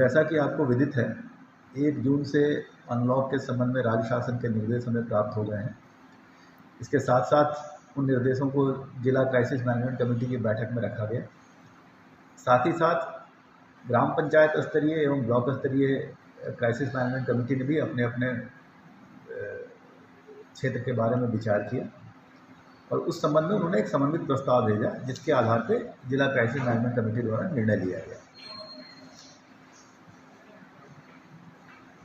जैसा कि आपको विदित है, 1 जून से अनलॉक के संबंध में राज्य शासन के निर्देश हमें प्राप्त हो गए हैं। इसके साथ साथ उन निर्देशों को जिला क्राइसिस मैनेजमेंट कमेटी की बैठक में रखा गया। साथ ही साथ ग्राम पंचायत स्तरीय एवं ब्लॉक स्तरीय क्राइसिस मैनेजमेंट कमेटी ने भी अपने अपने क्षेत्र के बारे में विचार किया और उस संबंध में उन्होंने एक समन्वित प्रस्ताव भेजा, जिसके आधार पर जिला क्राइसिस मैनेजमेंट कमेटी द्वारा निर्णय लिया गया।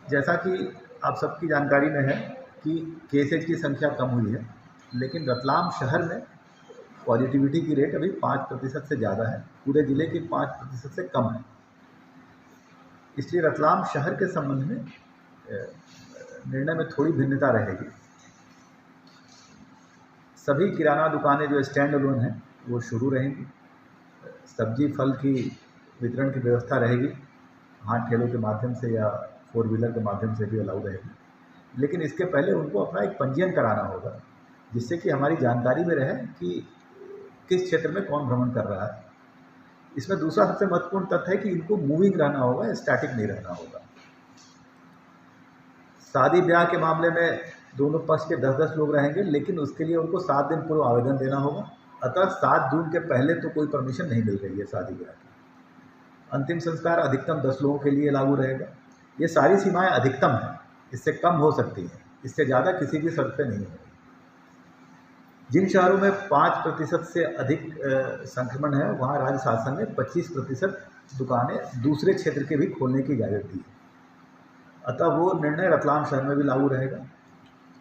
जैसा कि आप सबकी जानकारी में है कि केसेज की संख्या कम हुई है, लेकिन रतलाम शहर में पॉजिटिविटी की रेट अभी 5% से ज़्यादा है, पूरे ज़िले की 5% से कम है। इसलिए रतलाम शहर के संबंध में निर्णय में थोड़ी भिन्नता रहेगी। सभी किराना दुकानें जो स्टैंड अलोन हैं वो शुरू रहेंगी। सब्जी फल की वितरण की व्यवस्था रहेगी, हाथ ठेलों के माध्यम से या 4 व्हीलर के माध्यम से भी अलाउ रहेगी, लेकिन इसके पहले उनको अपना एक पंजीयन कराना होगा, जिससे कि हमारी जानकारी में रहे कि किस क्षेत्र में कौन भ्रमण कर रहा है। इसमें दूसरा सबसे महत्वपूर्ण तथ्य है कि इनको मूविंग रहना होगा, स्टैटिक नहीं रहना होगा। शादी ब्याह के मामले में दोनों पक्ष के 10-10 लोग रहेंगे, लेकिन उसके लिए उनको 7 दिन पूर्व आवेदन देना होगा। अतः 7 जून के पहले तो कोई परमिशन नहीं मिल रही है शादी ब्याह की। अंतिम संस्कार अधिकतम 10 लोगों के लिए लागू रहेगा। ये सारी सीमाएं अधिकतम हैं, इससे कम हो सकती हैं, इससे ज़्यादा किसी भी शर्त पे नहीं होगी। जिन शहरों में 5% से अधिक संक्रमण है, वहाँ राज्य शासन ने 25% दुकानें दूसरे क्षेत्र के भी खोलने की इजाज़त दी है। अतः वो निर्णय रतलाम शहर में भी लागू रहेगा।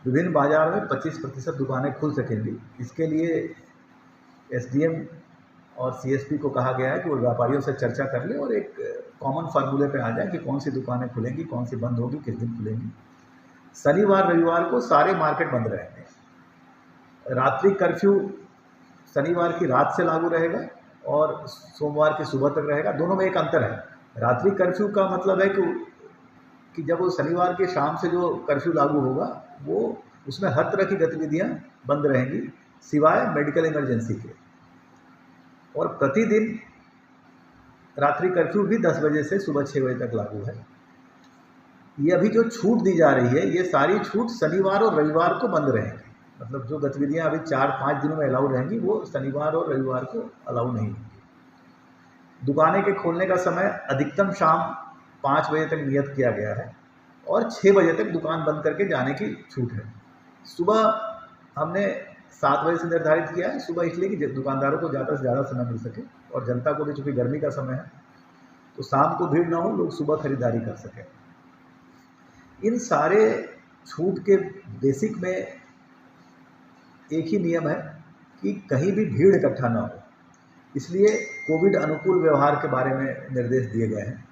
विभिन्न बाजार में 25% दुकानें खुल सकेंगी। इसके लिए एसडीएम और सीएसपी को कहा गया है कि वो व्यापारियों से चर्चा कर ले और एक कॉमन फार्मूले पे आ जाए कि कौन सी दुकानें खुलेंगी, कौन सी बंद होगी, किस दिन खुलेंगी। शनिवार रविवार को सारे मार्केट बंद रहेंगे। रात्रि कर्फ्यू शनिवार की रात से लागू रहेगा और सोमवार की सुबह तक रहेगा। दोनों में एक अंतर है। रात्रि कर्फ्यू का मतलब है कि जब वो शनिवार के शाम से जो कर्फ्यू लागू होगा, वो उसमें हर तरह की गतिविधियां बंद रहेंगी सिवाय मेडिकल इमरजेंसी के। और प्रतिदिन रात्रि कर्फ्यू भी 10 बजे से सुबह 6 बजे तक लागू है। ये अभी जो छूट दी जा रही है, ये सारी छूट शनिवार और रविवार को बंद रहेंगी। मतलब जो गतिविधियां अभी 4-5 दिनों में अलाउ रहेंगी, वो शनिवार और रविवार को अलाउ नहीं होंगी। दुकानें के खोलने का समय अधिकतम शाम 5 बजे तक नियत किया गया है और 6 बजे तक दुकान बंद करके जाने की छूट है। सुबह हमने 7 बजे से निर्धारित किया है, सुबह इसलिए कि दुकानदारों को ज़्यादा से ज़्यादा समय मिल सके और जनता को भी, चूँकि गर्मी का समय है तो शाम को भीड़ ना हो, लोग सुबह खरीदारी कर सकें। इन सारे छूट के बेसिक में एक ही नियम है कि कहीं भी भीड़ इकट्ठा ना हो, इसलिए कोविड अनुकूल व्यवहार के बारे में निर्देश दिए गए हैं।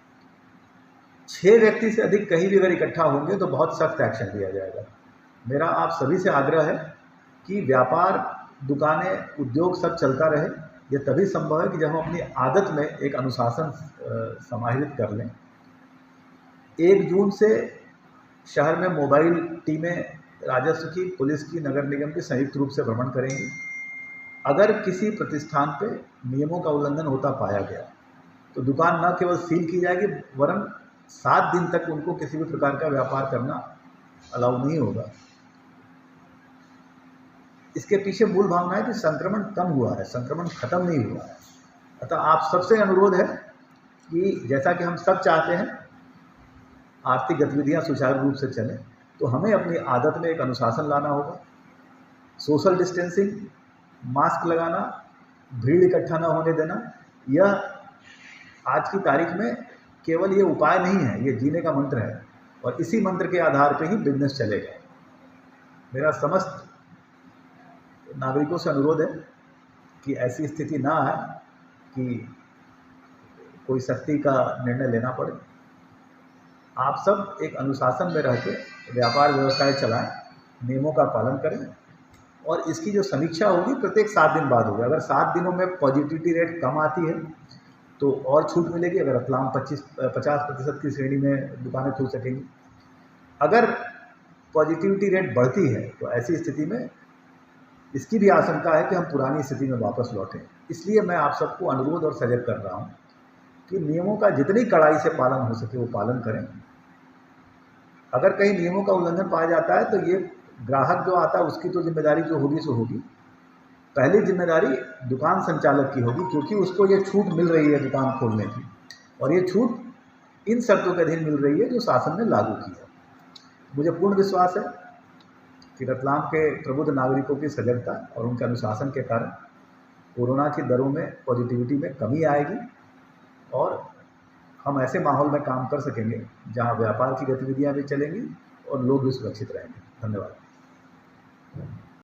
6 व्यक्ति से अधिक कहीं भी अगर इकट्ठा होंगे तो बहुत सख्त एक्शन लिया जाएगा। मेरा आप सभी से आग्रह है कि व्यापार, दुकानें, उद्योग सब चलता रहे। ये तभी संभव है कि जब हम अपनी आदत में एक अनुशासन समाहित कर लें। 1 जून से शहर में मोबाइल टीमें राजस्व की, पुलिस की, नगर निगम की संयुक्त रूप से भ्रमण करेंगी। अगर किसी प्रतिष्ठान पे नियमों का उल्लंघन होता पाया गया तो दुकान न केवल सील की जाएगी, वरन 7 दिन तक उनको किसी भी प्रकार का व्यापार करना अलाउ नहीं होगा। इसके पीछे मूल भावना है कि संक्रमण कम हुआ है, संक्रमण खत्म नहीं हुआ है। अतः आप सबसे अनुरोध है कि जैसा कि हम सब चाहते हैं आर्थिक गतिविधियां सुचारू रूप से चलें, तो हमें अपनी आदत में एक अनुशासन लाना होगा। सोशल डिस्टेंसिंग, मास्क लगाना, भीड़ इकट्ठा न होने देना, यह आज की तारीख में केवल ये उपाय नहीं है, ये जीने का मंत्र है और इसी मंत्र के आधार पर ही बिजनेस चलेगा। मेरा समस्त नागरिकों से अनुरोध है कि ऐसी स्थिति ना आए कि कोई सख्ती का निर्णय लेना पड़े। आप सब एक अनुशासन में रह के व्यापार व्यवसाय चलाएं, नियमों का पालन करें और इसकी जो समीक्षा होगी प्रत्येक 7 दिन बाद होगी। अगर 7 दिनों में पॉजिटिविटी रेट कम आती है तो और छूट मिलेगी। अगर रतलाम 50% की श्रेणी में दुकानें खुल सकेंगी। अगर पॉजिटिविटी रेट बढ़ती है तो ऐसी स्थिति में इसकी भी आशंका है कि हम पुरानी स्थिति में वापस लौटें। इसलिए मैं आप सबको अनुरोध और सजग कर रहा हूँ कि नियमों का जितनी कड़ाई से पालन हो सके वो पालन करें। अगर कहीं नियमों का उल्लंघन पाया जाता है तो ये ग्राहक जो आता है उसकी तो जिम्मेदारी जो होगी सो होगी। पहली जिम्मेदारी दुकान संचालक की होगी, क्योंकि उसको ये छूट मिल रही है दुकान खोलने की, और ये छूट इन शर्तों के अधीन मिल रही है जो शासन ने लागू की है। मुझे पूर्ण विश्वास है कि रतलाम के प्रबुद्ध नागरिकों की सजगता और उनके अनुशासन के कारण कोरोना की दरों में, पॉजिटिविटी में कमी आएगी और हम ऐसे माहौल में काम कर सकेंगे जहां व्यापार की गतिविधियां भी चलेंगी और लोग भी सुरक्षित रहेंगे। धन्यवाद।